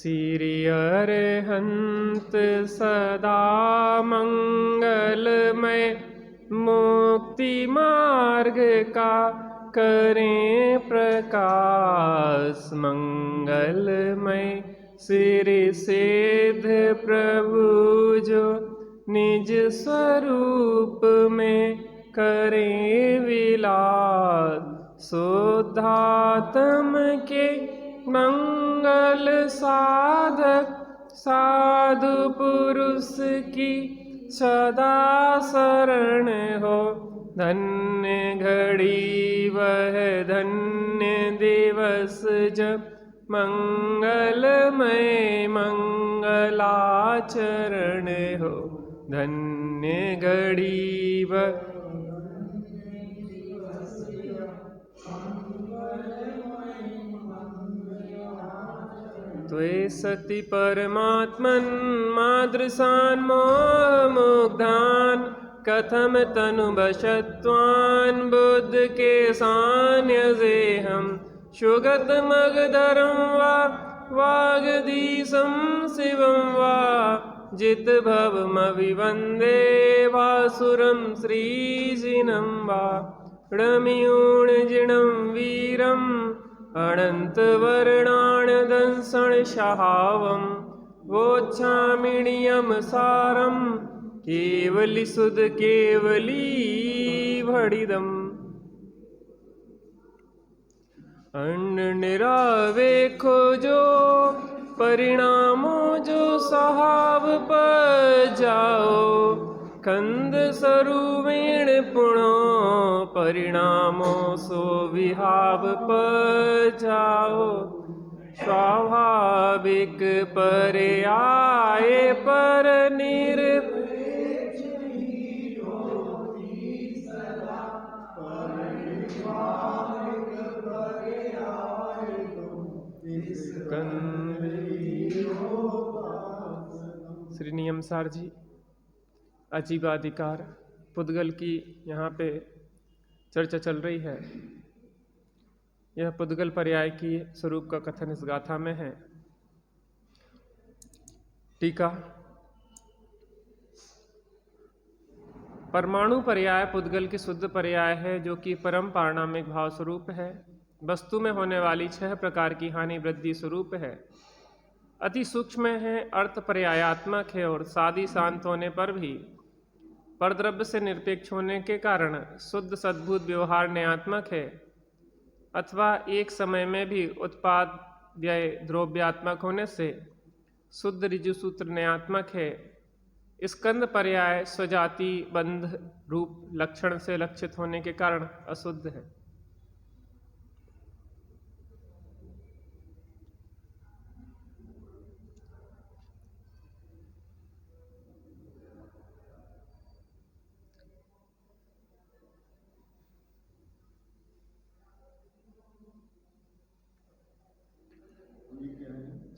श्री अरहंत सदा मंगलमय, मुक्ति मार्ग का करें प्रकाश मंगलमय। श्री सिद्ध प्रभु जो निज स्वरूप में करें विलास, शुद्धात्म के मंगल साधक साधु पुरुष की सदा शरण हो। धन्य घड़ी वह धन्य दिवस जब मंगलमय मंगलाचरण हो। धन्य घड़ी वह त्वे सति परमात्मन् मादृशान् मोमुग्धान्, कथम तनु बशत्वान् बुद्ध के सान्यजेहम्। शुगत मगधरं वा वागधीशं शिवं वा, जित भवमभिवन्दे वासुरं श्रीजिनं वा। णमियूणजिणं वीरम् अनन्तवर्णानदंसणशहावं, वोच्छामिणीयं सारं केवली सुध केवली भणिदम्। अन्न निरावेखो जो परिणामो जो स्वभाव पर जाओ, कंद सरुवेण पुणो परिणामो सो विहाव पर जाओ। स्वाभाविक पर्याय पर निरपेक्ष श्री नियमसार जी अजीवाधिकार पुद्गल की यहाँ पे चर्चा चल रही है। यह पुद्गल पर्याय की स्वरूप का कथन इस गाथा में है। टीका। परमाणु पर्याय पुद्गल की शुद्ध पर्याय है, जो कि परम पारणामिक भाव स्वरूप है। वस्तु में होने वाली 6 प्रकार की हानि वृद्धि स्वरूप है। अति सूक्ष्म है, अर्थ पर्यायात्मक है और सादी शांत होने पर भी परद्रव्य से निरपेक्ष होने के कारण शुद्ध सद्भूत व्यवहार न्यायात्मक है, अथवा एक समय में भी उत्पाद व्यय द्रव्यात्मक होने से शुद्ध ऋजुसूत्र न्यायात्मक है। स्कंद पर्याय स्वजाति बंध रूप लक्षण से लक्षित होने के कारण अशुद्ध है।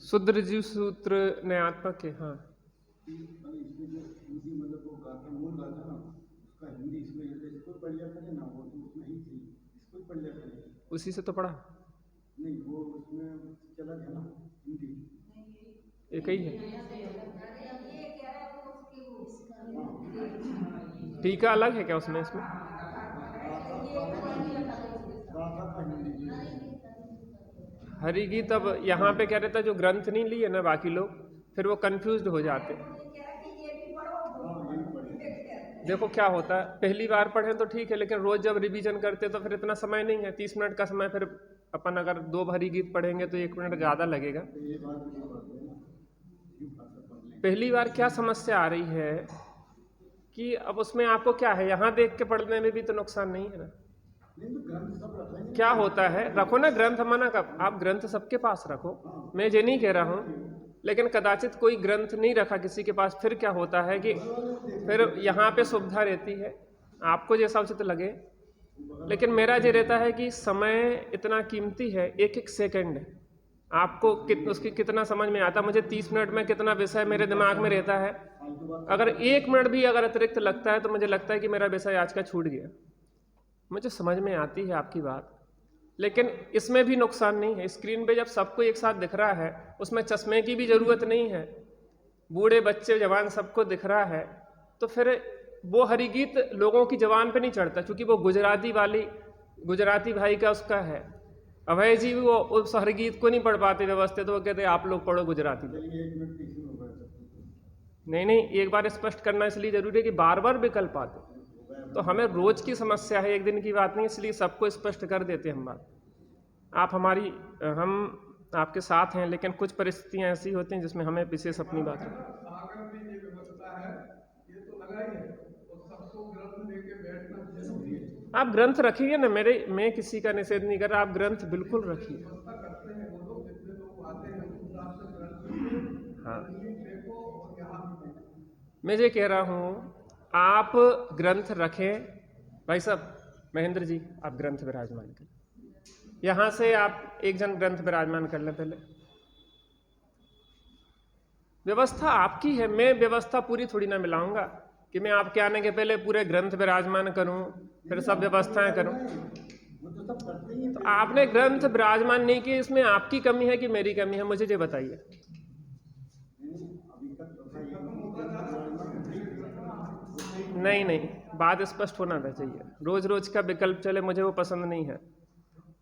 शुद्ध ऋजु सूत्र न्यायात्मक है। हाँ, उसी से तो पढ़ा नहीं, वो उसमें चला गया ना हिंदी, एक ही है। टीका अलग है क्या उसमें? इसमें हरि गीत। अब यहाँ पे कह रहता है जो ग्रंथ नहीं लिए ना बाकी लोग, फिर वो कंफ्यूज्ड हो जाते। देखो क्या होता है, पहली बार पढ़े तो ठीक है, लेकिन रोज जब रिवीजन करते तो फिर इतना समय नहीं है। 30 मिनट का समय, फिर अपन अगर 2 हरि गीत पढ़ेंगे तो 1 मिनट ज़्यादा लगेगा। पहली बार क्या समस्या आ रही है कि अब उसमें आपको क्या है, यहाँ देख के पढ़ने में भी तो नुकसान नहीं है ना। क्या होता है, रखो ना ग्रंथ, मना कब, आप ग्रंथ सबके पास रखो, मैं ये नहीं कह रहा हूँ, लेकिन कदाचित कोई ग्रंथ नहीं रखा किसी के पास, फिर क्या होता है कि फिर यहाँ पे सुविधा रहती है आपको जैसा उचित लगे। लेकिन मेरा ये रहता है कि समय इतना कीमती है, एक एक सेकंड आपको उसकी कितना समझ में आता। मुझे 30 मिनट में कितना विषय मेरे दिमाग में रहता है, अगर 1 मिनट भी अगर अतिरिक्त लगता है तो मुझे लगता है कि मेरा विषय आज का छूट गया। मुझे समझ में आती है आपकी बात, लेकिन इसमें भी नुकसान नहीं है। स्क्रीन पे जब सबको एक साथ दिख रहा है, उसमें चश्मे की भी ज़रूरत नहीं है, बूढ़े बच्चे जवान सबको दिख रहा है, तो फिर वो हरिगीत लोगों की जवान पे नहीं चढ़ता, क्योंकि वो गुजराती भाई का उसका है। अभय जी वो उस हरिगीत को नहीं पढ़ पाते व्यवस्थित, तो वो कहते आप लोग पढ़ो गुजराती। चलिए 1 मिनट पीछे में होगा नहीं, एक बार स्पष्ट करना इसलिए जरूरी है कि बार बार विकल्प आते, तो हमें रोज की समस्या है, एक दिन की बात नहीं, इसलिए सबको स्पष्ट कर देते हम बात। हम आपके साथ हैं, लेकिन कुछ परिस्थितियां ऐसी होती हैं जिसमें हमें विशेष अपनी बात है। सागर में ये व्यवस्था है, ये तो लगा ही है, और सबको ग्रंथ लेके बैठना जरूरी है। आप ग्रंथ रखिए ना, मैं किसी का निषेध नहीं कर रहा, आप ग्रंथ बिल्कुल रखिए। व्यवस्था करते हैं वो लोग, जितने लोग आते हैं उस हिसाब से ग्रंथ हाँ, देखो और यहाँ भी देखो। मैं ये कह रहा हूँ आप ग्रंथ रखें। भाई साहब महेंद्र जी, आप ग्रंथ विराजमान करें, यहाँ से आप एक जन ग्रंथ विराजमान कर लें। पहले व्यवस्था आपकी है, मैं व्यवस्था पूरी थोड़ी ना मिलाऊंगा कि मैं आपके आने के पहले पूरे ग्रंथ विराजमान करूं, फिर सब व्यवस्थाएं करूं। तो आपने ग्रंथ विराजमान नहीं किए, इसमें आपकी कमी है कि मेरी कमी है, मुझे ये बताइए। नहीं, बात स्पष्ट होना चाहिए। रोज रोज का विकल्प चले, मुझे वो पसंद नहीं है।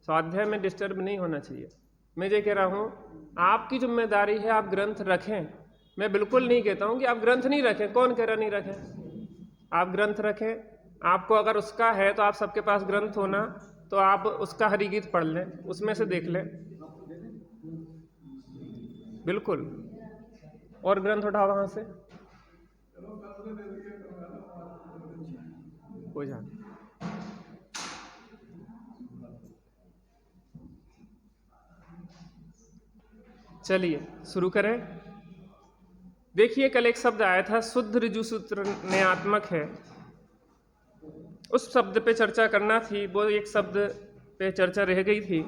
स्वाध्याय में डिस्टर्ब नहीं होना चाहिए। मैं ये कह रहा हूँ आपकी जिम्मेदारी है, आप ग्रंथ रखें। मैं बिल्कुल नहीं कहता हूँ कि आप ग्रंथ नहीं रखें, कौन कह रहा नहीं रखें, आप ग्रंथ रखें। आपको अगर उसका है तो आप सबके पास ग्रंथ होना, तो आप उसका हरिगीत पढ़ लें, उसमें से देख लें, बिल्कुल। और ग्रंथ उठाओ वहां से, हो जाए। चलिए शुरू करें। देखिए कल एक शब्द आया था, शुद्ध ऋजु सूत्र न्यायात्मक है, उस शब्द पे चर्चा करना थी, वो एक शब्द पे चर्चा रह गई थी।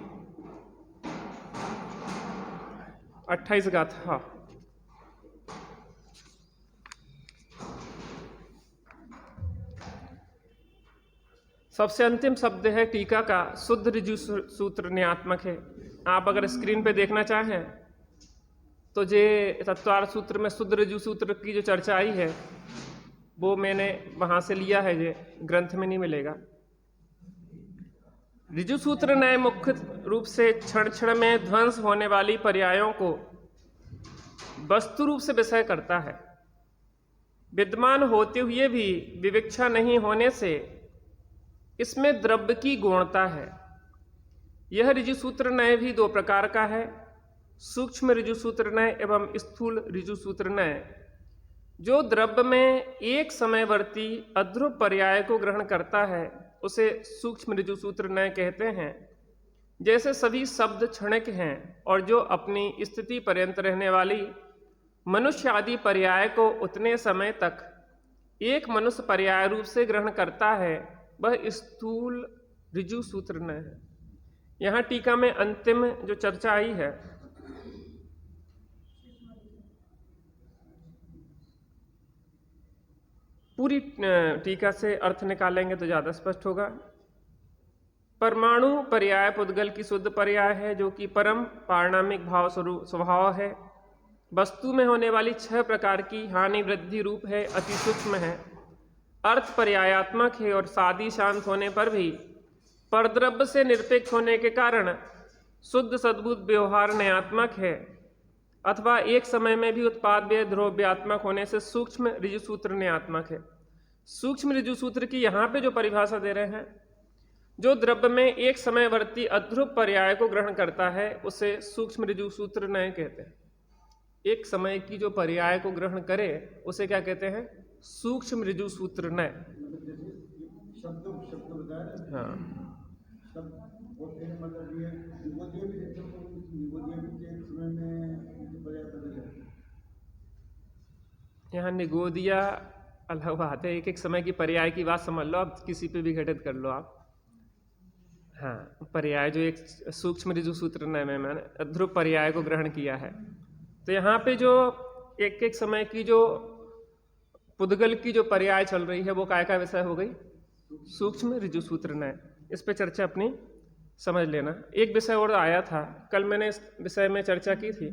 28 गाथा, सबसे अंतिम शब्द है टीका का, शुद्ध ऋजु सूत्र न्यायात्मक है। आप अगर स्क्रीन पे देखना चाहें तो जे तत्वार्थ सूत्र में शुद्ध ऋजु सूत्र की जो चर्चा आई है वो मैंने वहां से लिया है, ये ग्रंथ में नहीं मिलेगा। ऋजु सूत्र न्याय मुख्य रूप से क्षण क्षण में ध्वंस होने वाली पर्यायों को वस्तु रूप से विषय करता है। विद्यमान होते हुए भी विविक्षा नहीं होने से इसमें द्रव्य की गौणता है। यह ऋजु सूत्र न्याय भी 2 प्रकार का है, सूक्ष्म ऋजु सूत्र न्याय एवं स्थूल ऋजु सूत्र न्याय। जो द्रव्य में एक समयवर्ती अध्रुव पर्याय को ग्रहण करता है उसे सूक्ष्म ऋजु सूत्र न्याय कहते हैं। जैसे सभी शब्द क्षणिक हैं और जो अपनी स्थिति पर्यंत रहने वाली मनुष्य आदि पर्याय को उतने समय तक एक मनुष्य पर्याय रूप से ग्रहण करता है, वह स्थूल ऋजु सूत्र न्याय है। यहाँ टीका में अंतिम जो चर्चा आई है, पूरी टीका से अर्थ निकालेंगे तो ज्यादा स्पष्ट होगा। परमाणु पर्याय पुद्गल की शुद्ध पर्याय है, जो कि परम पारणामिक भाव स्वभाव है। वस्तु में होने वाली 6 प्रकार की हानि वृद्धि रूप है, अति सूक्ष्म है, अर्थ पर्यायात्मक है और सादी शांत होने पर भी परद्रव्य से निरपेक्ष होने के कारण शुद्ध सद्भुत व्यवहार न्यायात्मक है, अथवा एक समय में भी उत्पाद व्यय द्रव्यात्मक होने से सूक्ष्म ऋजु सूत्र न्यायात्मक है। सूक्ष्म ऋजु सूत्र की यहाँ पे जो परिभाषा दे रहे हैं, जो द्रव्य में एक समयवर्ती अध्रुव पर्याय को ग्रहण करता है उसे सूक्ष्म ऋजु सूत्र न्याय कहते हैं। एक समय की जो पर्याय को ग्रहण करे उसे क्या कहते हैं? सूक्ष्म ऋजु सूत्र न्याय। शब्द बताया। हाँ, मतलब ये निगोदिया भी देखो, निगोदिया भी एक समय में पर्याय बदल जाते हैं। यहाँ निगोदिया अलग बात है, एक समय की पर्याय की बात समझ लो, आप किसी पे भी घटित कर लो आप। हाँ, पर्याय जो एक सूक्ष्म ऋजु सूत्र न्याय में मैंने अध्रुव पर्याय को ग्रहण किया है, तो यहाँ पे जो एक एक समय की जो पुद्गल की जो पर्याय चल रही है वो काय का विषय हो गई? सूक्ष्म ऋजु सूत्र न्याय। इस पे चर्चा अपनी समझ लेना। एक विषय और आया था, कल मैंने इस विषय में चर्चा की थी,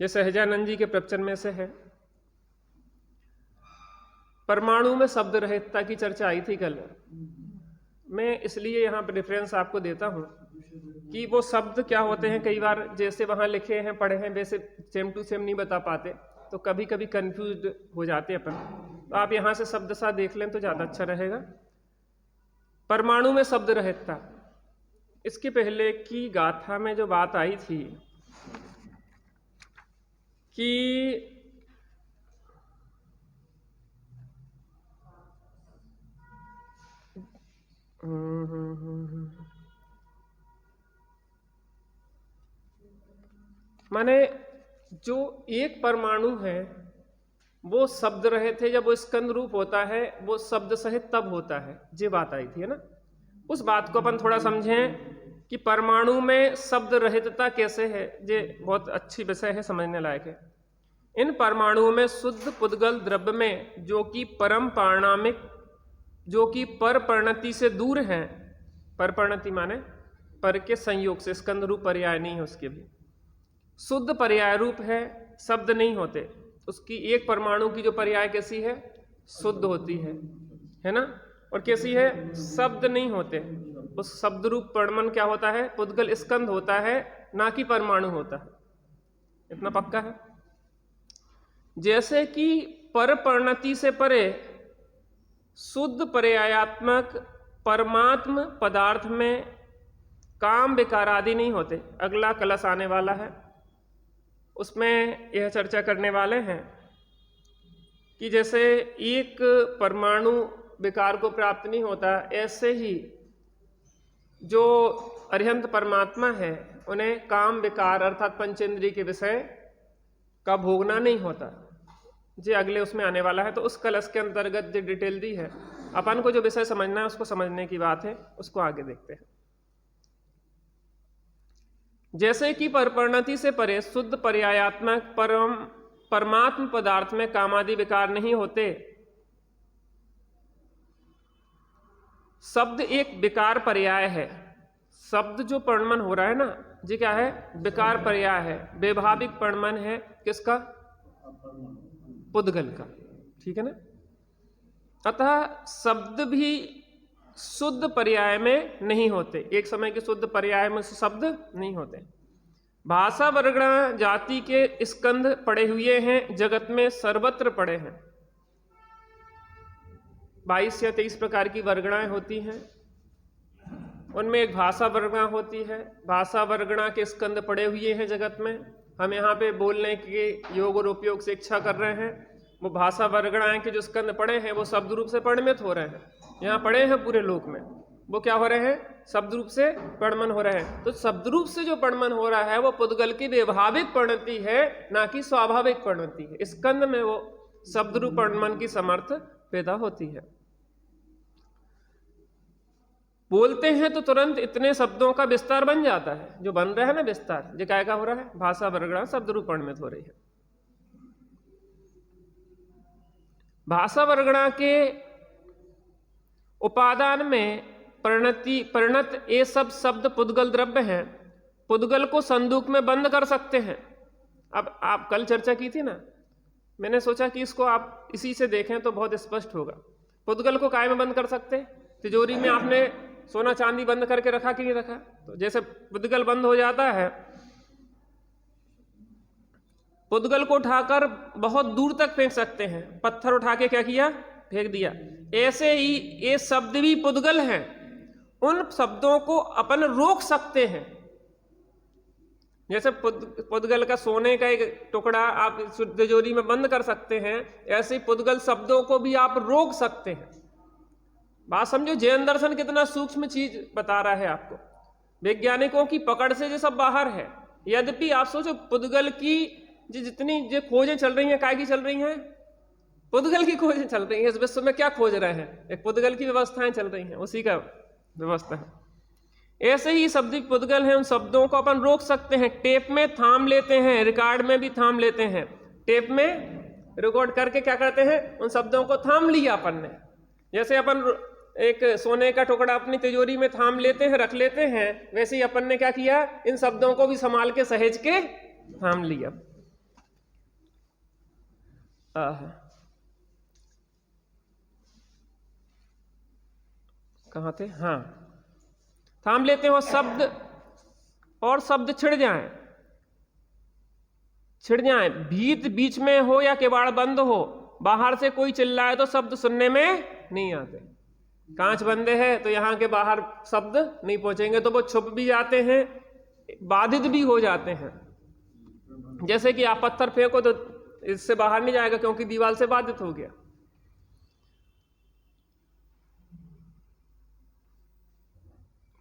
ये सहजानंद जी के प्रवचन में से है। परमाणु में शब्द रहितता की चर्चा आई थी कल। मैं इसलिए यहाँ पर रेफरेंस आपको देता हूँ कि वो शब्द क्या होते हैं, कई बार जैसे वहाँ लिखे हैं पढ़े हैं वैसे सेम टू सेम नहीं बता पाते, तो कभी कभी कंफ्यूज हो जाते हैं अपन। तो आप यहाँ से शब्द सा देख लें तो ज़्यादा अच्छा रहेगा। परमाणु में शब्द रहितता, इसके पहले की गाथा में जो बात आई थी कि माने जो एक परमाणु है वो शब्द रहित है, जब वो स्कंद रूप होता है वो शब्द सहित तब होता है, ये बात आई थी है ना। उस बात को अपन थोड़ा समझें कि परमाणु में शब्द रहितता कैसे है, ये बहुत अच्छी विषय है, समझने लायक है। इन परमाणुओं में शुद्ध पुद्गल द्रव्य में जो कि परम पारणामिक, जो कि पर परिणति से दूर हैं, पर परिणति माने पर के संयोग से, स्कंद रूप पर्याय नहीं है उसके भी, शुद्ध पर्याय रूप है, शब्द नहीं होते। उसकी एक परमाणु की जो पर्याय कैसी है, शुद्ध होती है ना, और कैसी है, शब्द नहीं होते। उस शब्द रूप परमन क्या होता है, पुद्गल स्कंद होता है, ना कि परमाणु होता है। इतना पक्का है। जैसे कि पर परिणति से परे शुद्ध पर्यायात्मक परमात्म पदार्थ में काम विकार आदि नहीं होते। अगला कलश आने वाला है, उसमें यह चर्चा करने वाले हैं कि जैसे एक परमाणु विकार को प्राप्त नहीं होता, ऐसे ही जो अरिहंत परमात्मा है उन्हें काम विकार अर्थात पंचेंद्रिय के विषय का भोगना नहीं होता। जे अगले उसमें आने वाला है, तो उस कलश के अंतर्गत जो डिटेल दी है, अपन को जो विषय समझना है उसको समझने की बात है, उसको आगे देखते हैं। जैसे कि परपरिणति से परे शुद्ध पर्यायात्मक परमात्म पदार्थ में कामादि विकार नहीं होते। शब्द एक विकार पर्याय है। शब्द जो प्रणमन हो रहा है ना, जी क्या है, विकार पर्याय है, वैभाविक प्रणमन है, किसका, पुद्गल का, ठीक है ना। अतः शब्द भी शुद्ध पर्याय में नहीं होते, एक समय के शुद्ध पर्याय में शब्द नहीं होते। भाषा वर्गणा जाति के स्कंध पड़े हुए हैं, जगत में सर्वत्र पड़े हैं। 22 या 23 प्रकार की वर्गणाएं होती हैं, उनमें एक भाषा वर्गणा होती है। भाषा वर्गणा के स्कंध पड़े हुए हैं जगत में। हम यहाँ पे बोलने के योग और उपयोग से इच्छा कर रहे हैं, वो भाषा वर्गणाएं के जो स्कंध पड़े हैं वो शब्द रूप से परिणमित हो रहे हैं, यहाँ पड़े हैं पूरे लोक में। वो क्या हो रहे हैं, शब्द रूप से परिणमन हो रहे हैं। तो शब्द रूप से जो परिणमन हो रहा है वो पुद्गल की वैभाविक परिणति है, ना कि स्वाभाविक परिणति है। स्कंद में वो शब्द रूप परिणमन की समर्थ पैदा होती है। बोलते हैं तो तुरंत इतने शब्दों का विस्तार बन जाता है, जो बन रहा है ना विस्तार, जो क्या हो रहा है, भाषा वर्गणा शब्द रूप परिणमित हो रही है। भाषा वर्गणा के उपादान में परिणत ये सब शब्द पुद्गल द्रव्य हैं, पुद्गल को संदूक में बंद कर सकते हैं। अब आप कल चर्चा की थी ना, मैंने सोचा कि इसको आप इसी से देखें तो बहुत स्पष्ट होगा। पुद्गल को काय में बंद कर सकते, तिजोरी में आपने सोना चांदी बंद करके रखा कि नहीं रखा, तो जैसे पुद्गल बंद हो जाता है, पुद्गल को उठाकर बहुत दूर तक फेंक सकते हैं। पत्थर उठा के क्या किया, फेंक दिया। ऐसे ही ये शब्द भी पुद्गल हैं, उन शब्दों को अपन रोक सकते हैं। जैसे पुद्गल का सोने का एक टुकड़ा आप तिजोरी में बंद कर सकते हैं, ऐसे ही पुद्गल शब्दों को भी आप रोक सकते हैं। बात समझो, जैन दर्शन कितना सूक्ष्म चीज बता रहा है आपको। वैज्ञानिकों की पकड़ से ये सब बाहर है। यद्यपि आप सोचो पुद्गल की जितनी जो खोजें चल रही हैं, काय की चल रही हैं, पुद्गल की खोजें चल रही हैं। इस विश्व में क्या खोज रहे हैं, एक पुद्गल की व्यवस्थाएं चल रही हैं, उसी का व्यवस्था है। ऐसे ही शब्द पुद्गल हैं, उन शब्दों को अपन रोक सकते हैं, टेप में थाम लेते हैं, रिकॉर्ड में भी थाम लेते हैं। टेप में रिकॉर्ड करके क्या करते हैं, उन शब्दों को थाम लिया अपन ने। जैसे अपन एक सोने का टुकड़ा अपनी तिजोरी में थाम लेते हैं, रख लेते हैं, वैसे ही अपन ने क्या किया, इन शब्दों को भी संभाल के सहेज के थाम लिया। कहाँ थे? हाँ, थाम लेते हो शब्द, और शब्द छिड़ जाए, भीत बीच में हो या किवाड़ बंद हो, बाहर से कोई चिल्लाए तो शब्द सुनने में नहीं आते। कांच बंदे हैं तो यहाँ के बाहर शब्द नहीं पहुंचेंगे, तो वो छुप भी जाते हैं, बाधित भी हो जाते हैं। जैसे कि आप पत्थर फेंको तो इससे बाहर नहीं जाएगा क्योंकि दीवार से बाधित हो गया।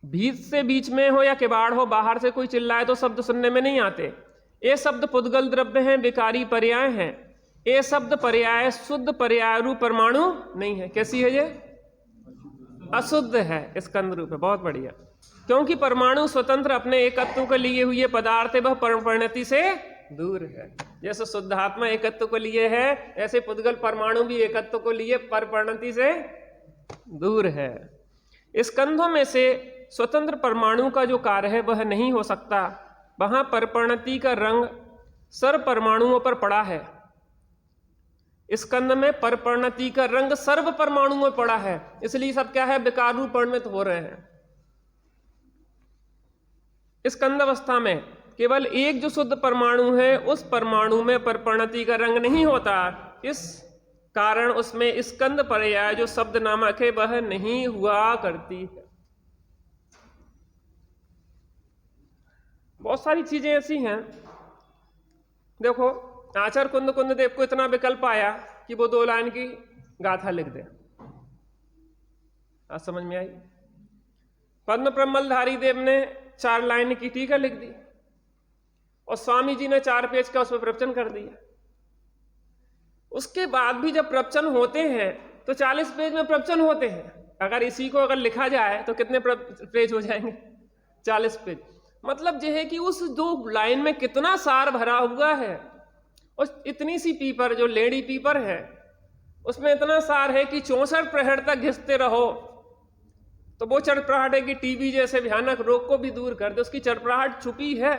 भीत से बीच में हो या किवाड़ हो, बाहर से कोई चिल्लाए तो शब्द सुनने में नहीं आते। ये शब्द पुद्गल द्रव्य हैं, विकारी पर्याय हैं। ये शब्द पर्याय शुद्ध पर्याय रूप परमाणु नहीं है। कैसी है ये? अशुद्ध है, स्कंद रूप है। बहुत बढ़िया। क्योंकि परमाणु स्वतंत्र अपने एकत्व को लिए हुए पदार्थ है, वह परिणति से दूर है। जैसे शुद्धात्मा एकत्व को लिए है, ऐसे पुद्गल परमाणु भी एकत्व को लिए परिणति से दूर है। स्कंधों में से स्वतंत्र परमाणु का जो कार्य है वह नहीं हो सकता। वहां परिणति का रंग सर्व परमाणुओं पर पड़ा है। स्कंद में परिणति का रंग सर्व परमाणुओं में पड़ा है, इसलिए सब क्या है, विकार रूप परिणत हो रहे हैं। स्कंद अवस्था में केवल एक जो शुद्ध परमाणु है, उस परमाणु में परिणति का रंग नहीं होता। इस कारण उसमें स्कंद पर्याय जो शब्द नामक है वह नहीं हुआ करती है। बहुत सारी चीजें ऐसी हैं। देखो, आचार्य कुंद कुंददेव को इतना विकल्प आया कि वो 2 लाइन की गाथा लिख दे। आज समझ में आई? पद्म प्रमलधारी देव ने 4 लाइन की टीका लिख दी, और स्वामी जी ने 4 पेज का उसमें प्रवचन कर दिया। उसके बाद भी जब प्रवचन होते हैं तो 40 पेज में प्रवचन होते हैं। अगर इसी को अगर लिखा जाए तो कितने पेज हो जाएंगे? 40 पेज। मतलब यह है कि उस 2 लाइन में कितना सार भरा हुआ है। और इतनी सी पीपर, जो लेडी पीपर है, उसमें इतना सार है कि 64 प्रहर तक घिसते रहो तो वो चरपराहट है कि टीबी जैसे भयानक रोग को भी दूर कर दे, उसकी चरपराहट छुपी है।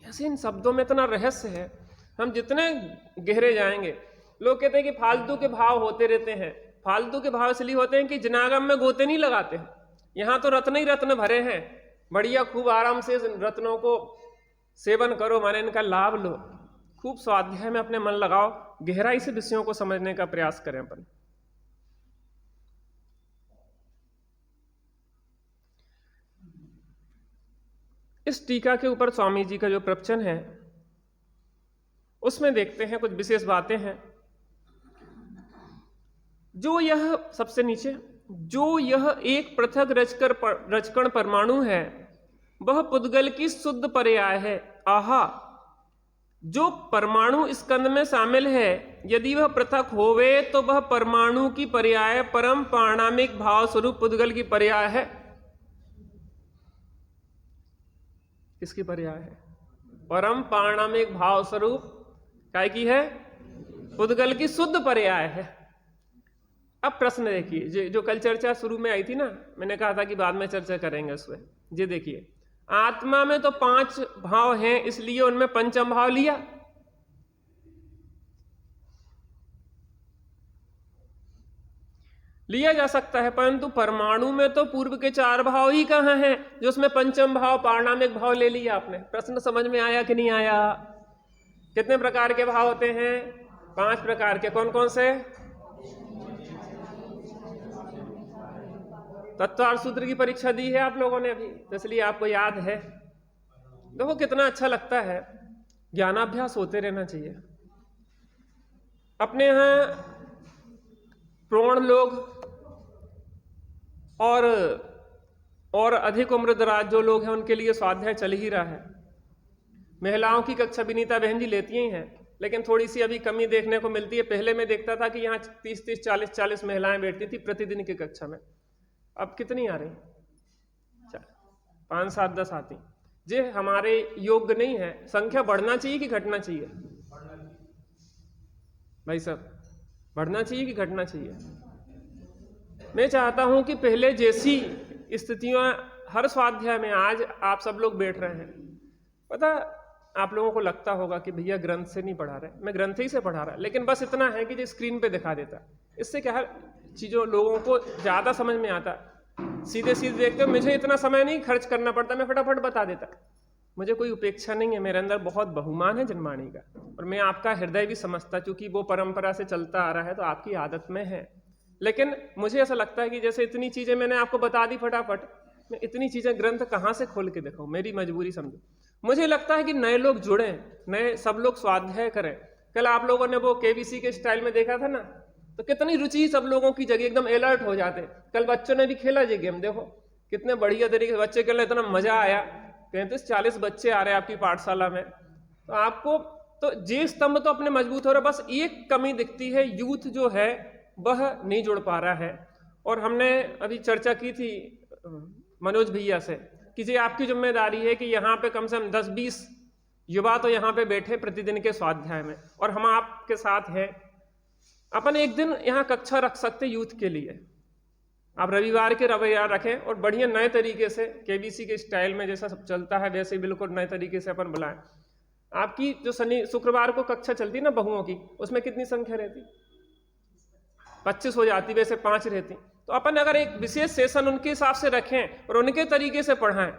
ऐसे इन शब्दों में इतना रहस्य है। हम जितने गहरे जाएंगे, लोग कहते हैं कि फालतू के भाव होते रहते हैं। फालतू के भाव इसलिए होते हैं कि जनागम में गोते नहीं लगाते हैं। यहाँ तो रत्न ही रत्न भरे हैं, बढ़िया खूब आराम से रत्नों को सेवन करो, माने इनका लाभ लो, खूब स्वाध्याय में अपने मन लगाओ, गहराई से विषयों को समझने का प्रयास करें अपन। इस टीका के ऊपर स्वामी जी का जो प्रवचन है उसमें देखते हैं कुछ विशेष बातें हैं। जो यह सबसे नीचे, जो यह एक पृथक रचकण परमाणु है वह पुद्गल की शुद्ध पर्याय है। आहा, जो परमाणु स्कंद में शामिल है यदि वह पृथक होवे तो वह परमाणु की पर्याय परम पारणामिक भाव स्वरूप पुद्गल की पर्याय है। किसकी पर्याय है? परम पारणामिक भाव स्वरूप काय की है? पुद्गल की शुद्ध पर्याय है। अब प्रश्न देखिए, जो कल चर्चा शुरू में आई थी ना, मैंने कहा था कि बाद में चर्चा करेंगे उसमें। ये देखिए, आत्मा में तो 5 भाव हैं, इसलिए उनमें पंचम भाव लिया। जा सकता है, परंतु परमाणु में तो पूर्व के 4 भाव ही कहाँ हैं जो उसमें पंचम भाव पारणामिक भाव ले लिया आपने। प्रश्न समझ में आया कि नहीं आया? कितने प्रकार के भाव होते हैं? 5 प्रकार के। कौन कौन से? तत्वार्थ सूत्र की परीक्षा दी है आप लोगों ने अभी, तो इसलिए आपको याद है। देखो कितना अच्छा लगता है, ज्ञानाभ्यास होते रहना चाहिए। अपने यहाँ प्रौढ़ लोग और अधिक उम्र दराज जो लोग हैं उनके लिए स्वाध्याय चल ही रहा है। महिलाओं की कक्षा विनीता बहन जी लेती ही हैं, लेकिन थोड़ी सी अभी कमी देखने को मिलती है। पहले मैं देखता था कि यहाँ 30-30, 40-40 महिलाएं बैठती थी प्रतिदिन की कक्षा में। अब कितनी आ रही? 5, 7, 10 आती। जे हमारे योग्य नहीं है। संख्या बढ़ना चाहिए कि घटना चाहिए? भाई साहब, बढ़ना चाहिए कि घटना चाहिए? मैं चाहता हूं कि पहले जैसी स्थितियां हर स्वाध्याय में आज आप सब लोग बैठ रहे हैं। पता आप लोगों को लगता होगा कि भैया ग्रंथ से नहीं पढ़ा रहे, मैं ग्रंथ ही से पढ़ा रहा, लेकिन बस इतना है कि जो स्क्रीन पे दिखा देता, इससे क्या है चीज़ों लोगों को ज़्यादा समझ में आता। सीधे सीधे देखते हो, मुझे इतना समय नहीं खर्च करना पड़ता, मैं फटाफट बता देता। मुझे कोई उपेक्षा नहीं है, मेरे अंदर बहुत बहुमान है जनवाणी का, और मैं आपका हृदय भी समझता, क्योंकि वो परंपरा से चलता आ रहा है तो आपकी आदत में है। लेकिन मुझे ऐसा लगता है कि जैसे इतनी चीज़ें मैंने आपको बता दी फटाफट, मैं इतनी चीज़ें ग्रंथ कहाँ से खोल के दिखाऊं, मेरी मजबूरी समझो। मुझे लगता है कि नए लोग जुड़े, नए सब लोग स्वाध्याय करें। कल आप लोगों ने वो केबीसी के स्टाइल में देखा था ना, तो कितनी रुचि सब लोगों की जगह एकदम अलर्ट हो जाते। कल बच्चों ने भी खेला जी गेम, देखो कितने बढ़िया तरीके से बच्चे खेले, इतना मजा आया। 35-40 बच्चे आ रहे हैं आपकी पाठशाला में, तो आपको तो जे स्तंभ तो अपने मजबूत हो रहा, बस एक कमी दिखती है, यूथ जो है वह नहीं जुड़ पा रहा है। और हमने अभी चर्चा की थी मनोज भैया से कि जी आपकी जिम्मेदारी है कि यहाँ पे कम से कम 10-20 युवा तो यहाँ पे बैठे प्रतिदिन के स्वाध्याय में, और हम आपके साथ हैं। अपन एक दिन यहाँ कक्षा रख सकते यूथ के लिए, आप रविवार के रविवार रखें और बढ़िया नए तरीके से केबीसी के स्टाइल में जैसा सब चलता है वैसे बिल्कुल नए तरीके से अपन बुलाएं। आपकी जो शुक्रवार को कक्षा चलती ना बहुओं की, उसमें कितनी संख्या रहती? 25 हो जाती, वैसे 5 रहती। तो अपन अगर एक विशेष सेशन उनके हिसाब से रखें और उनके तरीके से पढ़ाएं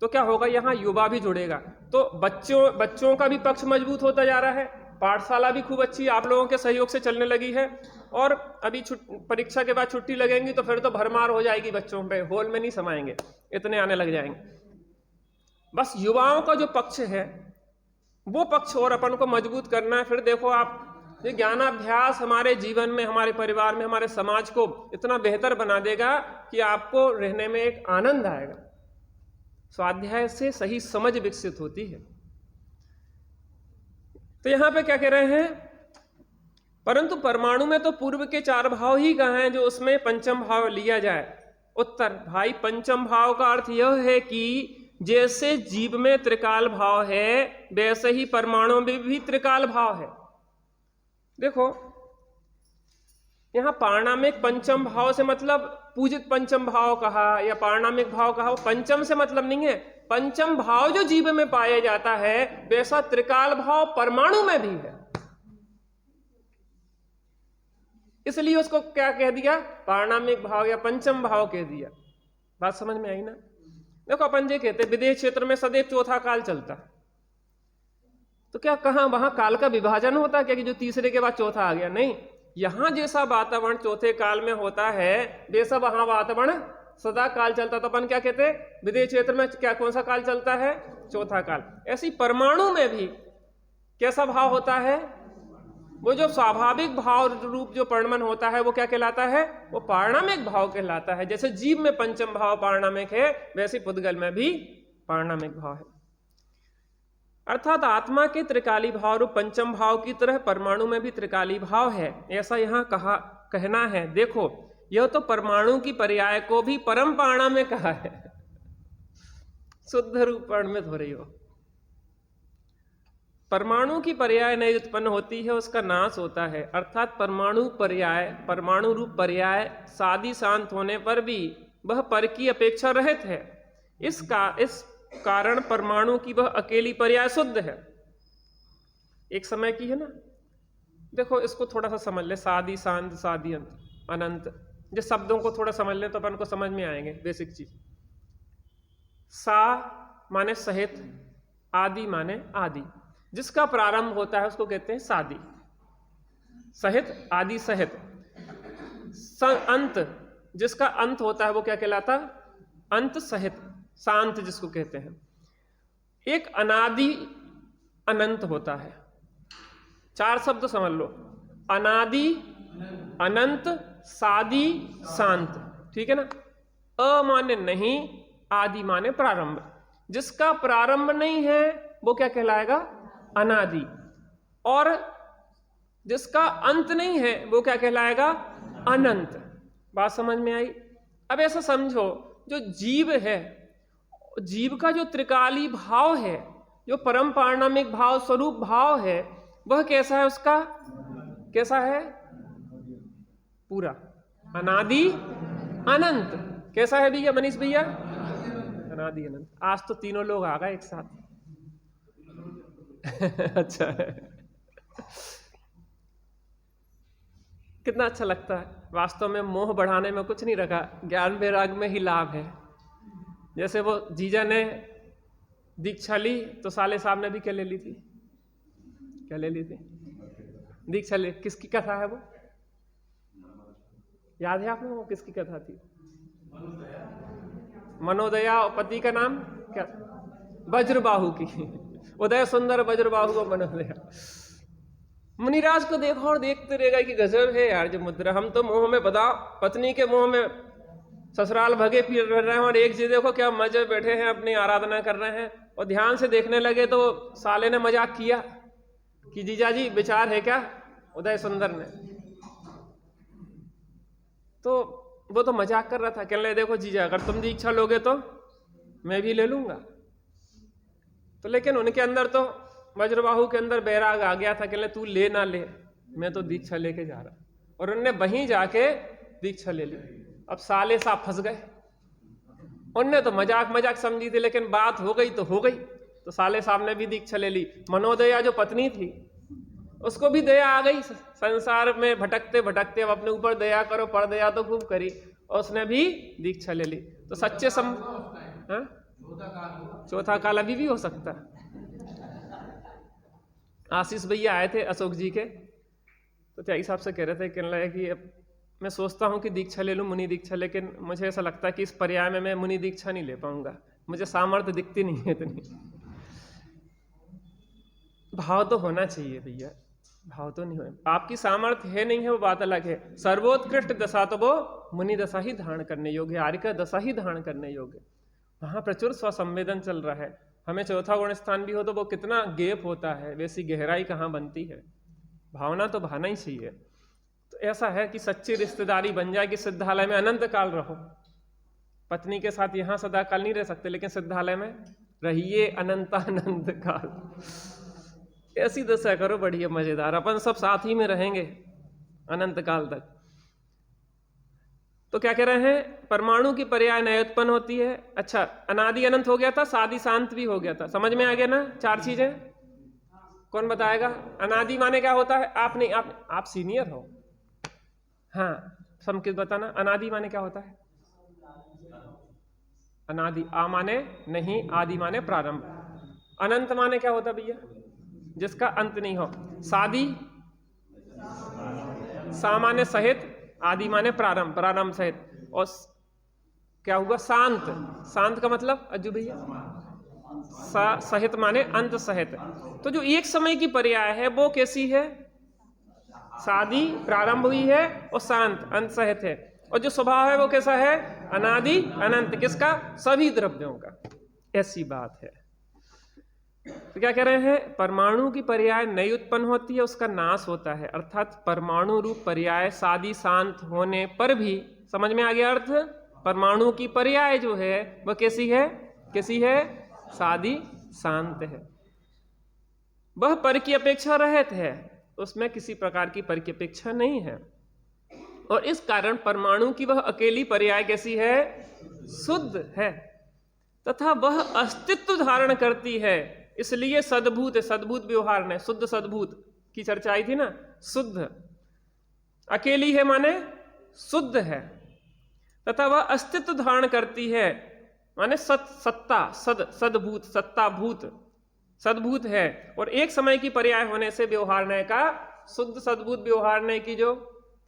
तो क्या होगा, यहाँ युवा भी जुड़ेगा, तो बच्चों का भी पक्ष मजबूत होता जा रहा है। पाठशाला भी खूब अच्छी आप लोगों के सहयोग से चलने लगी है, और अभी परीक्षा के बाद छुट्टी लगेंगी तो फिर तो भरमार हो जाएगी बच्चों पे, हॉल में नहीं समाएंगे, इतने आने लग जाएंगे। बस युवाओं का जो पक्ष है वो पक्ष और अपन को मजबूत करना है। फिर देखो आप, ये ज्ञानाभ्यास हमारे जीवन में, हमारे परिवार में, हमारे समाज को इतना बेहतर बना देगा कि आपको रहने में एक आनंद आएगा। स्वाध्याय से सही समझ विकसित होती है। तो यहां पे क्या कह रहे हैं, परंतु परमाणु में तो पूर्व के 4 भाव ही कहाँ हैं जो उसमें पंचम भाव लिया जाए। उत्तर, भाई पंचम भाव का अर्थ यह है कि जैसे जीव में त्रिकाल भाव है वैसे ही परमाणु में भी त्रिकाल भाव है। देखो यहां पारणामिक पंचम भाव से मतलब पूजित पंचम भाव कहा या पारणामिक भाव कहा, पंचम से मतलब नहीं है। पंचम भाव जो जीव में पाया जाता है वैसा त्रिकाल भाव परमाणु में भी है, इसलिए उसको क्या कह दिया, पारणामिक भाव या पंचम भाव कह दिया। बात समझ में आई ना? देखो अपन ये कहते विदेश क्षेत्र में सदैव चौथा काल चलता, तो क्या कहां वहां काल का विभाजन होता क्या कि जो तीसरे के बाद चौथा आ गया? नहीं, यहां जैसा वातावरण चौथे काल में होता है वैसा वहां वातावरण सदा काल चलता। तो अपन क्या कहते हैं, विदेश क्षेत्र में क्या कौन सा काल चलता है? चौथा काल। ऐसी परमाणु में भी कैसा भाव होता है? वो जो स्वाभाविक भाव रूप जो परिणमन होता है वो क्या कहलाता है? वो पारणामिक भाव कहलाता है। जैसे जीव में पंचम भाव पारणामिक है, वैसे पुद्गल में भी पारणामिक भाव है। अर्थात आत्मा के त्रिकाली भाव रूप पंचम भाव की तरह परमाणु में भी त्रिकाली भाव है, ऐसा यहाँ कहना है। देखो यह तो परमाणु की पर्याय को भी परम पारणा में कहा है, शुद्ध रूप परिणमित हो रही हो। परमाणु की पर्याय नहीं उत्पन्न होती है, उसका नाश होता है। अर्थात परमाणु पर्याय, परमाणु रूप पर्याय सादी शांत होने पर भी वह पर की अपेक्षा रहित है। इस कारण परमाणु की वह अकेली पर्याय शुद्ध है। एक समय की है ना, देखो इसको थोड़ा सा समझ ले, सादी शांत, सादी अंत, अनंत, जिस शब्दों को थोड़ा समझ ले तो अपन को समझ में आएंगे बेसिक चीज। सा माने सहित, आदि माने आदि, जिसका प्रारंभ होता है उसको कहते हैं सादी, सहित, आदि सहित। अंत, जिसका अंत होता है वो क्या कहलाता? अंत सहित, शांत जिसको कहते हैं। एक अनादि अनंत होता है। 4 शब्द समझ लो, अनादि, अनंत, सादी, शांत, ठीक है ना? अ माने नहीं, आदि माने प्रारंभ। जिसका प्रारंभ नहीं है वो क्या कहलाएगा? अनादि। और जिसका अंत नहीं है वो क्या कहलाएगा? अनंत। बात समझ में आई? अब ऐसा समझो, जो जीव है, जीव का जो त्रिकाली भाव है, जो परम पारणामिक भाव स्वरूप भाव है, वह कैसा है? उसका कैसा है? पूरा। अनादि अनंत। कैसा है भैया मनीष भैया? अनादि अनंत। आज तो तीनों लोग आ गए एक साथ। अच्छा है, कितना अच्छा लगता है। वास्तव में मोह बढ़ाने में कुछ नहीं रखा, ज्ञान वैराग में ही लाभ है। जैसे वो जीजा ने दीक्षा ली तो साले साहब ने भी क्या ले ली थी? क्या ले ली थी? दीक्षा ले। किसकी कथा है वो? याद है आप लोगों को किसकी कथा थी? मनोदया और पति का नाम क्या? वज्रबाहु की। उदय सुंदर वज्रबाहु और मनोदया। मुनिराज को देखो और देखते रहेगा कि गजब है यार जो मुद्रा। हम तो मोह में बता, पत्नी के मोह में ससुराल भगे फिर रहे हैं, और एक जी देखो क्या मजे बैठे हैं अपनी आराधना कर रहे हैं। और ध्यान से देखने लगे तो साले ने मजाक किया कि जीजाजी विचार है क्या? उदय सुंदर ने तो वो तो मजाक कर रहा था, कहने लगे देखो जीजा अगर तुम दीक्षा लोगे तो मैं भी ले लूंगा। तो लेकिन उनके अंदर तो वज्रबाहु के अंदर बैराग आ गया था, कहने तू ले ना ले, मैं तो दीक्षा लेके जा रहा। और उनने वहीं जाके दीक्षा ले ली। अब साले साहब फंस गए। उनने तो मजाक मजाक समझी थी, लेकिन बात हो गई तो हो गई। तो साले साहब ने भी दीक्षा ले ली। मनोदया जो पत्नी थी उसको भी दया आ गई। संसार में भटकते भटकते अब अपने ऊपर दया करो, पर दया तो खूब करी, और उसने भी दीक्षा ले ली। तो सच्चे चौथा काल अभी भी हो सकता है। आशीष भैया आए थे अशोक जी के, तो त्यागी साहब से कह रहे थे, कहने लगे कि अब मैं सोचता हूँ कि दीक्षा ले लूँ, मुनि दीक्षा, लेकिन मुझे ऐसा लगता है कि इस पर्याय में मैं मुनि दीक्षा नहीं ले पाऊंगा, मुझे सामर्थ्य दिखती नहीं है इतनी। भाव तो होना चाहिए भैया, भाव तो नहीं हो। आपकी सामर्थ्य है नहीं है वो बात अलग है। सर्वोत्कृष्ट दशा तो वो मुनि दशा ही धारण करने योग्य, आर्य दशा ही धारण करने योग्य। वहां प्रचुर स्वसंवेदन चल रहा है। हमें चौथा गुण स्थान भी हो तो वो कितना गैप होता है, वैसी गहराई कहाँ बनती है। भावना तो भाना ही चाहिए। तो ऐसा है कि सच्ची रिश्तेदारी बन जाए कि सिद्धालय में अनंत काल रहो। पत्नी के साथ यहाँ सदा काल नहीं रह सकते, लेकिन सिद्धालय में रहिए अनंत काल। ऐसी दशा करो, बढ़िया मजेदार, अपन सब साथ ही में रहेंगे अनंत काल तक। तो क्या कह रहे हैं? परमाणु की पर्याय नय उत्पन्न होती है। अच्छा, अनादि अनंत हो गया था, सादि शांत भी हो गया था। समझ में आ गया ना? 4 चीजें कौन बताएगा? अनादि माने क्या होता है? आप नहीं, आप सीनियर हो। हाँ, समकित बताना। अनादि माने क्या होता है? अनादि आ माने नहीं, आदि माने प्रारंभ। अनंत माने क्या होता भैया? जिसका अंत नहीं हो। सादि, सा माने सहित, आदि माने प्रारंभ, प्रारंभ सहित। और क्या हुआ? शांत। शांत का मतलब अज्जू भैया? सहित माने अंत सहित। तो जो एक समय की पर्याय है वो कैसी है? सादी प्रारंभ हुई है और शांत अंत सहित है। और जो स्वभाव है वो कैसा है? अनादि अनंत। किसका? सभी द्रव्यों का। ऐसी बात है। तो क्या कह रहे हैं? परमाणु की पर्याय नई उत्पन्न होती है, उसका नाश होता है। अर्थात परमाणु रूप पर्याय सादी शांत होने पर भी, समझ में आ गया अर्थ? परमाणु की पर्याय जो है वह कैसी है? कैसी है? सादी शांत है। वह पर की अपेक्षा रहित है, उसमें किसी प्रकार की पर की अपेक्षा नहीं है। और इस कारण परमाणु की वह अकेली पर्याय कैसी है? शुद्ध है, तथा वह अस्तित्व धारण करती है, इसलिए सद्भूत है। सद्भूत व्यवहार ने, शुद्ध सद्भूत की चर्चा आई थी ना। शुद्ध अकेली है माने शुद्ध है, तथा वह अस्तित्व धारण करती है माने सत्ता, सद्भूत, सत्ताभूत, सद्भूत है। और एक समय की पर्याय होने से व्यवहार न्याय का, शुद्ध सद्भूत व्यवहार न्याय की जो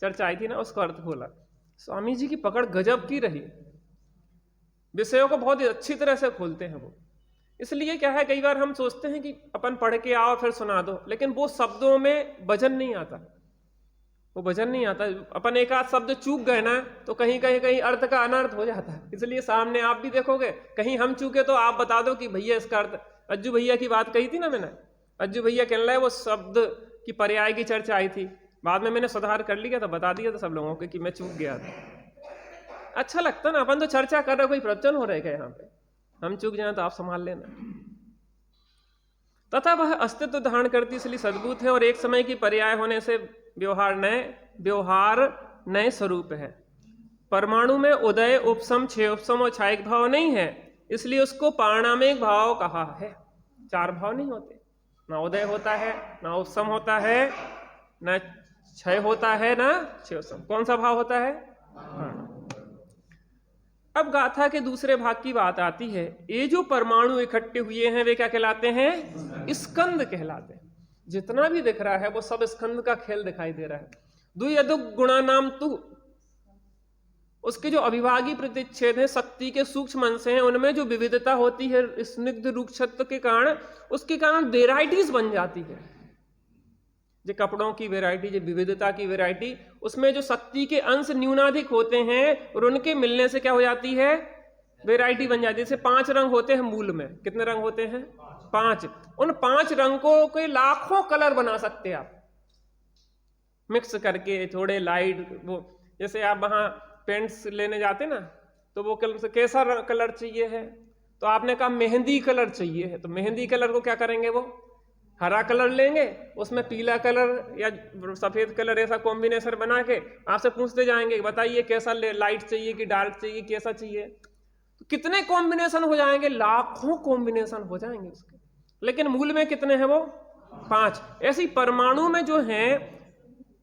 चर्चा आई थी ना, उसका अर्थ बोला। स्वामी जी की पकड़ गजब की रही, विषयों को बहुत ही अच्छी तरह से खोलते हैं वो। इसलिए क्या है, कई बार हम सोचते हैं कि अपन पढ़ के आओ फिर सुना दो, लेकिन वो शब्दों में वजन नहीं आता, वो वजन नहीं आता। अपन एक आध शब्द चूक गए ना तो कहीं कहीं कहीं अर्थ का अनर्थ हो जाता है। इसलिए सामने आप भी देखोगे, कहीं हम चूके तो आप बता दो कि भैया इसका अर्थ। अज्जू भैया की बात कही थी ना मैंने, अज्जू भैया कहने लगे वो शब्द की पर्याय की चर्चा आई थी, बाद में मैंने सुधार कर लिया था, बता दिया था सब लोगों को कि मैं चूक गया था। अच्छा लगता ना, अपन तो चर्चा कर रहे, कोई प्रवचन हो रहा है क्या यहाँ पे? हम चूक जाए तो आप संभाल लेना। तथा वह अस्तित्व धारण करती इसलिए सद्भूत है, और एक समय की पर्याय होने से व्यवहार नए स्वरूप है। परमाणु में उदय, उपसम, क्षय उपसम और क्षायिक भाव नहीं है, इसलिए उसको पारणामिक भाव कहा है। 4 भाव नहीं होते, ना उदय होता है, ना उपसम होता है, ना क्षय होता है, ना क्षय उपसम। कौन सा भाव होता है? अब गाथा के दूसरे भाग की बात आती है। ये जो परमाणु इकट्ठे हुए हैं वे क्या कहलाते हैं? स्कंद कहलाते हैं। जितना भी दिख रहा है वो सब स्कंद का खेल दिखाई दे रहा है। द्वि अदुक गुणा नाम तु, उसके जो अविभागी प्रतिच्छेद है शक्ति के सूक्ष्म अंश हैं, उनमें जो विविधता होती है स्निग्ध रूक्षत्व के कारण, उसके कारण वेराइटीज बन जाती है। जो कपड़ों की वैरायटी, जो विविधता की वैरायटी, उसमें जो शक्ति के अंश न्यूनाधिक होते हैं और उनके मिलने से क्या हो जाती है? वैरायटी बन जाती है। जैसे 5 रंग होते हैं मूल में, कितने रंग होते हैं? 5। उन 5 रंगों के लाखों कलर बना सकते हैं आप मिक्स करके, थोड़े लाइट। वो जैसे आप वहां पेंट्स लेने जाते ना, तो वो कैसा कलर चाहिए है, तो आपने कहा मेहंदी कलर चाहिए है, तो मेहंदी कलर को क्या करेंगे? वो हरा कलर लेंगे, उसमें पीला कलर या सफेद कलर, ऐसा कॉम्बिनेशन बना के आपसे पूछते जाएंगे बताइए कैसा लाइट चाहिए कि डार्क चाहिए, कैसा चाहिए। तो कितने कॉम्बिनेशन हो जाएंगे? लाखों कॉम्बिनेशन हो जाएंगे उसके, लेकिन मूल में कितने हैं? वो 5। ऐसी परमाणु में जो है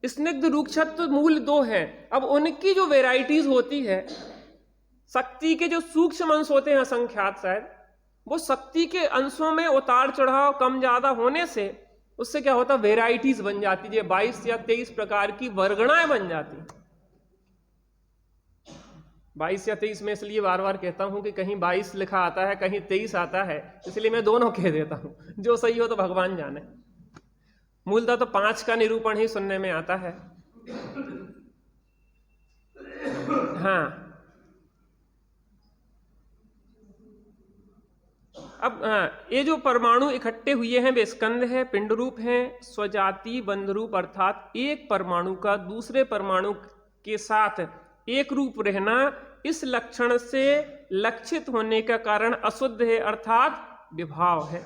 स्निग्ध रूक्षत्व मूल 2 है। अब उनकी जो वेराइटीज होती है, शक्ति के जो सूक्ष्म अंश होते हैं असंख्यात, शायद वो शक्ति के अंशों में उतार चढ़ाव कम ज्यादा होने से उससे क्या होता? वेराइटीज बन जाती है। 22 या 23 प्रकार की वर्गणाएं बन जाती। 22 या 23 में इसलिए बार बार कहता हूं कि कहीं 22 लिखा आता है, कहीं 23 आता है, इसलिए मैं दोनों कह देता हूं। जो सही हो तो भगवान जाने। मूलतः तो 5 का निरूपण ही सुनने में आता है। हाँ, अब ये जो परमाणु इकट्ठे हुए हैं वे स्कंद है, पिंड रूप है, स्वजाति बंध रूप, अर्थात एक परमाणु का दूसरे परमाणु के साथ एक रूप रहना, इस लक्षण से लक्षित होने का कारण अशुद्ध है, अर्थात विभाव है।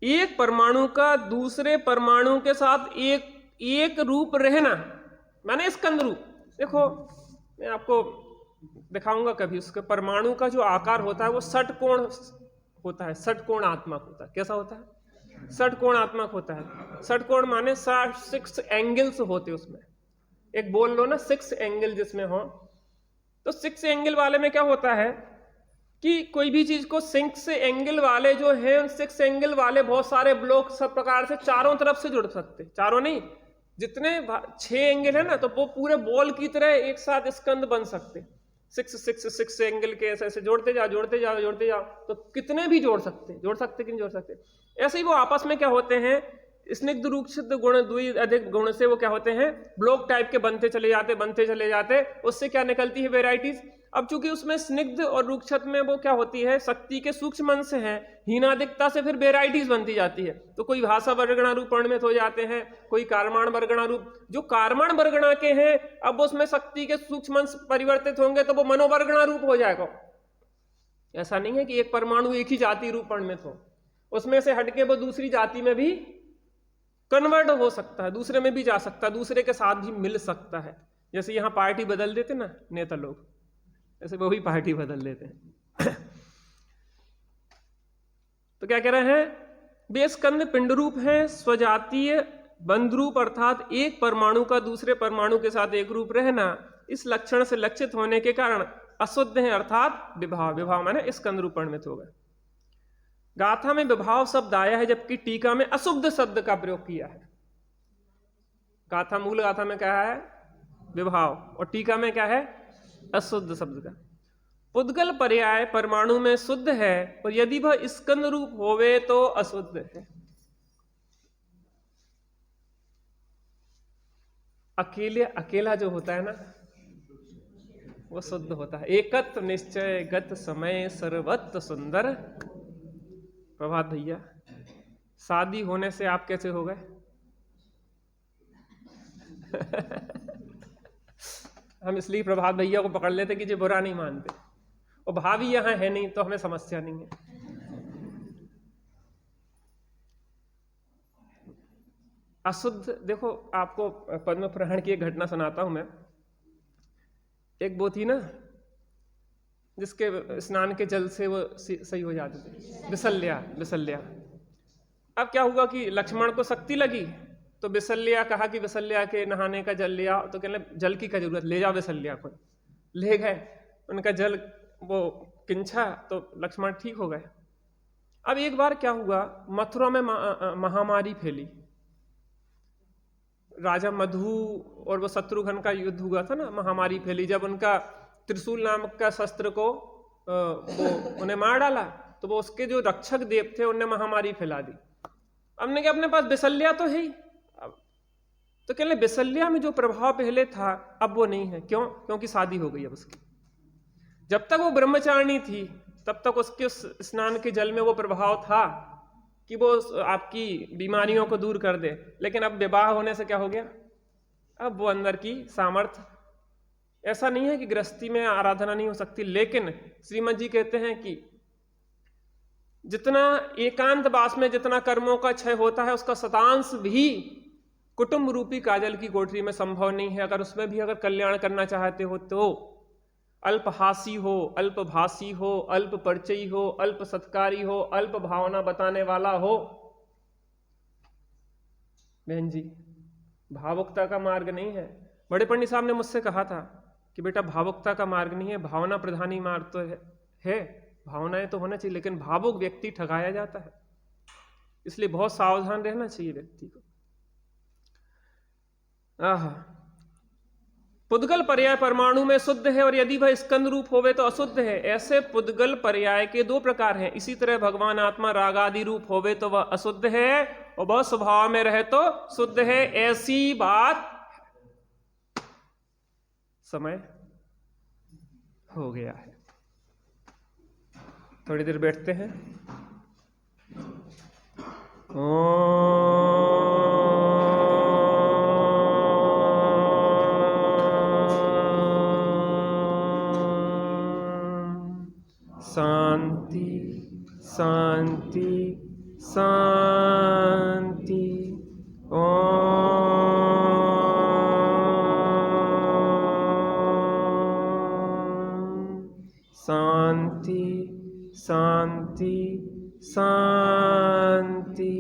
एक परमाणु का दूसरे परमाणु के साथ एक रूप रहना माने स्कंद रूप। देखो मैं आपको दिखाऊंगा कभी, उसके परमाणु का जो आकार होता है वो षटकोण होता है, षटकोणात्मक होता है। कैसा होता है? षटकोणात्मक होता है। षटकोण माने 6 एंगल्स होते उसमें। एक बोल लो ना 6 एंगल जिसमें हो, तो 6 एंगल वाले में क्या होता है कि कोई भी चीज को 6 एंगल वाले जो है, उन 6 एंगल वाले बहुत सारे ब्लॉक सब प्रकार से चारों तरफ से जुड़ सकते, चारों नहीं, जितने 6 एंगल है ना, तो वो पूरे बॉल की तरह एक साथ स्कंद बन सकते। 6 एंगल के ऐसे ऐसे जोड़ते जाओ, तो कितने भी जोड़ सकते कि नहीं जोड़ सकते। ऐसे ही वो आपस में क्या होते हैं, स्निग्ध रूक्षित गुण, द्वि अधिक गुण से वो क्या होते हैं? ब्लॉक टाइप के बनते चले जाते। उससे क्या निकलती है? वेराइटीज। अब चूंकि उसमें स्निग्ध और रूक्षत में वो क्या होती है? शक्ति के सूक्ष्म अंश हैं, हीनादिकता से फिर वेराइटीज बनती जाती है। तो कोई भाषा वर्गणा रूप परिणमित हो जाते हैं, कोई कारमाण वर्गणा रूप। जो कारमाण वर्गणा के हैं, अब उसमें शक्ति के सूक्ष्म अंश परिवर्तित होंगे तो वो मनोवर्गणा रूप हो जाएगा। ऐसा नहीं है कि एक परमाणु एक ही जाति रूप परिणमित हो, उसमें से हटके वो दूसरी जाति में भी कन्वर्ट हो सकता है, दूसरे में भी जा सकता है, दूसरे के साथ भी मिल सकता है। जैसे यहां पार्टी बदल देते ना नेता लोग, ऐसे वो भी पार्टी बदल देते हैं। तो क्या कह रहे हैं? बेस्कंद पिंड रूप है, स्वजातीय बंध रूप, अर्थात एक परमाणु का दूसरे परमाणु के साथ एक रूप रहना, इस लक्षण से लक्षित होने के कारण अशुद्ध है, अर्थात विभाव। विभाव माने स्कंद रूप परिणमित होगा। गाथा में विभाव शब्द आया है, जबकि टीका में अशुद्ध शब्द का प्रयोग किया है। गाथा, मूल गाथा में क्या है? विभाव, और टीका में क्या है? अशुद्ध शब्द का। पुद्गल पर्याय परमाणु में शुद्ध है, और यदि वह स्कंद रूप होवे तो अशुद्ध है। अकेला जो होता है ना, वो शुद्ध होता है। एकत्व निश्चय गत समय सर्वत्र सुंदर। प्रभात भैया, शादी होने से आप कैसे हो गए? हम इसलिए प्रभात भैया को पकड़ लेते कि जो बुरा नहीं मानते, और भाभी यहां है नहीं तो हमें समस्या नहीं है। अशुद्ध, देखो आपको पद्म पुराण की एक घटना सुनाता हूं मैं। एक वो थी ना जिसके स्नान के जल से वो सही हो जाते थे, बिसल्या। बिसल्या। अब क्या हुआ कि लक्ष्मण को शक्ति लगी, तो बिसल्या कहा कि बिसल्या के नहाने का जल ले आओ। तो कहने जल की क्या जरूरत, ले जाओ बिसल्या को। ले गए, उनका जल वो किंचा, तो लक्ष्मण ठीक हो गए। अब एक बार क्या हुआ, मथुरा में महामारी फैली। राजा मधु और वो शत्रुघ्न का युद्ध हुआ था ना, महामारी फैली। जब उनका त्रिशूल नामक का शस्त्र को वो उन्हें मार डाला, तो वो उसके जो रक्षक देव थे उन्हें महामारी फैला दी। हमने कहा अपने पास बिसल्या तो है ही, तो कहने बिसल्या में जो प्रभाव पहले था अब वो नहीं है। क्यों? क्योंकि शादी हो गई अब उसकी। जब तक वो ब्रह्मचारिणी थी तब तक उसके उस स्नान के जल में वो प्रभाव था कि वो आपकी बीमारियों को दूर कर दे। लेकिन अब विवाह होने से क्या हो गया, अब वो अंदर की सामर्थ्य, ऐसा नहीं है कि गृहस्थी में आराधना नहीं हो सकती, लेकिन श्रीमद जी कहते हैं कि जितना एकांतवास में जितना कर्मों का क्षय होता है, उसका शतांश भी कुटुंब रूपी काजल की कोठरी में संभव नहीं है। अगर उसमें भी अगर कल्याण करना चाहते हो तो अल्पहासी हो, अल्पभाषी हो, अल्प परिचयी हो, अल्प सत्कारी हो, अल्प भावना बताने वाला हो। बहन जी, भावुकता का मार्ग नहीं है। बड़े पंडित साहब ने मुझसे कहा था कि बेटा भावुकता का मार्ग नहीं है, भावना प्रधानी मार्ग तो है। भावनाएं तो होना चाहिए, लेकिन भावुक व्यक्ति ठगाया जाता है, इसलिए बहुत सावधान रहना चाहिए व्यक्ति को। पुद्गल पर्याय परमाणु में शुद्ध है, और यदि वह स्कंद रूप होवे तो अशुद्ध है। ऐसे पुद्गल पर्याय के दो प्रकार हैं। इसी तरह भगवान आत्मा रागादि रूप होवे तो वह अशुद्ध है, और वह स्वभाव में रहे तो शुद्ध है। ऐसी बात समय हो गया है, थोड़ी देर बैठते हैं। शांति शांति शांति। शांति शांति शांति।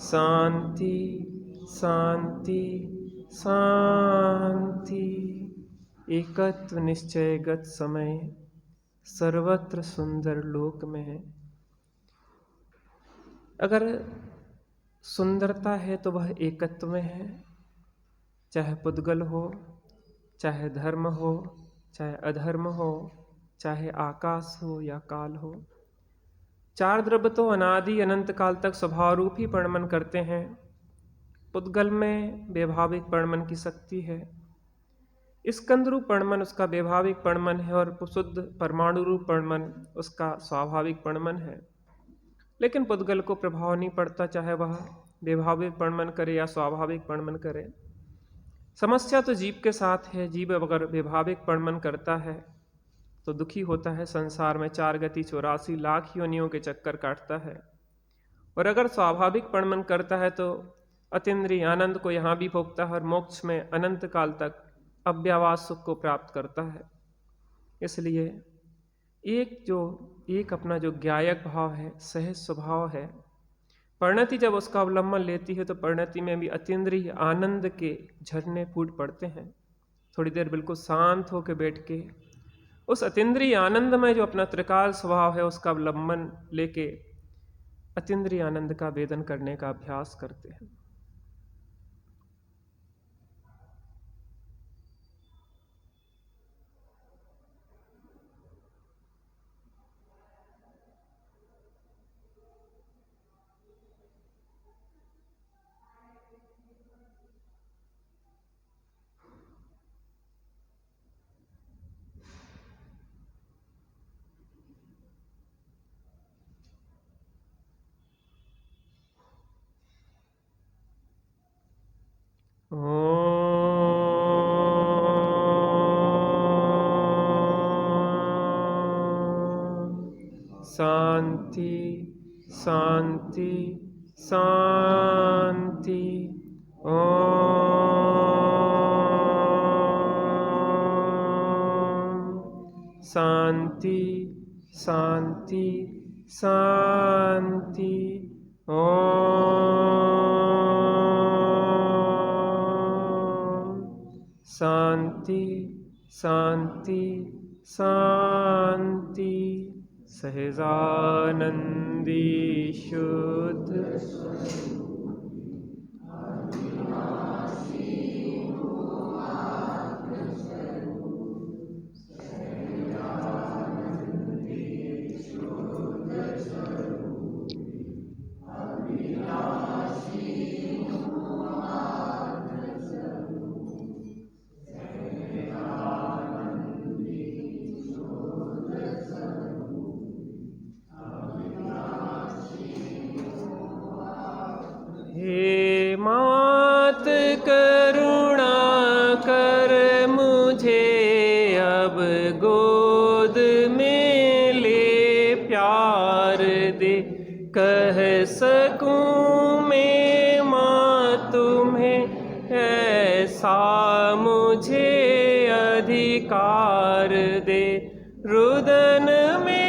शांति शांति शांति। एकत्व निश्चयगत समय सर्वत्र सुंदर लोक में है। अगर सुंदरता है तो वह एकत्व में है, चाहे पुद्गल हो, चाहे धर्म हो, चाहे अधर्म हो, चाहे आकाश हो या काल हो। चार द्रव्य तो अनादि अनंत काल तक स्वभाव रूप ही परिणमन करते हैं। पुद्गल में वैभाविक परिणमन की शक्ति है, स्कंद रूप परिणमन उसका वैभाविक परिणमन है, और शुद्ध परमाणु रूप परिणमन उसका स्वाभाविक परिणमन है। लेकिन पुद्गल को प्रभाव नहीं पड़ता, चाहे वह वैभाविक परिणमन करे या स्वाभाविक परिणमन करे। समस्या तो जीव के साथ है। जीव अगर वैभाविक परिणमन करता है तो दुखी होता है, संसार में 4 गति 84 लाख योनियों के चक्कर काटता है। और अगर स्वाभाविक परिणमन करता है तो अतीन्द्रिय आनंद को यहाँ भी भोगता है, और मोक्ष में अनंत काल तक अव्यवास सुख को प्राप्त करता है। इसलिए एक अपना जो ज्ञायक भाव है, सहज स्वभाव है, परिणति जब उसका अवलंबन लेती है तो परिणति में भी अतीन्द्रिय आनंद के झरने फूट पड़ते हैं। थोड़ी देर बिल्कुल शांत होकर बैठ के उस अतीन्द्रिय आनंद में जो अपना त्रिकाल स्वभाव है उसका अवलंबन लेके अतीन्द्रिय आनंद का वेदन करने का अभ्यास करते हैं। शांति शांति शांति। शांति शांति शांति। शांति शांति शांति। सहजानंदी शुद्ध हे मात करुणा कर मुझे अब गोद में ले प्यार दे। कह सकूं मैं माँ तुम्हें ऐसा मुझे अधिकार दे। रुदन में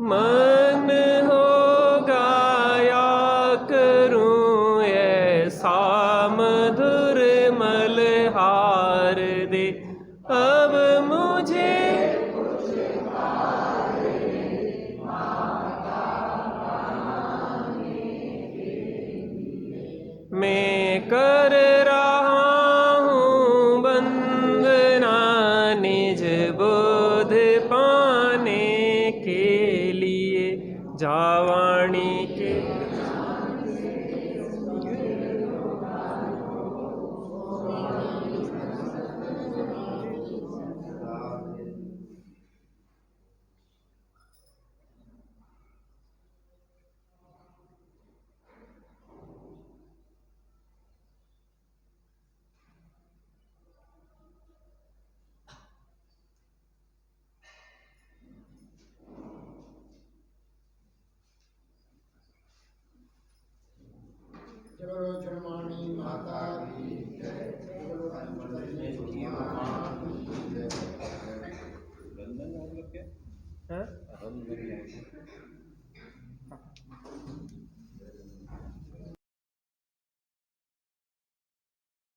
मन हो गाया करूं ऐसा मधुर मलहार दे। अब मुझे मैं कर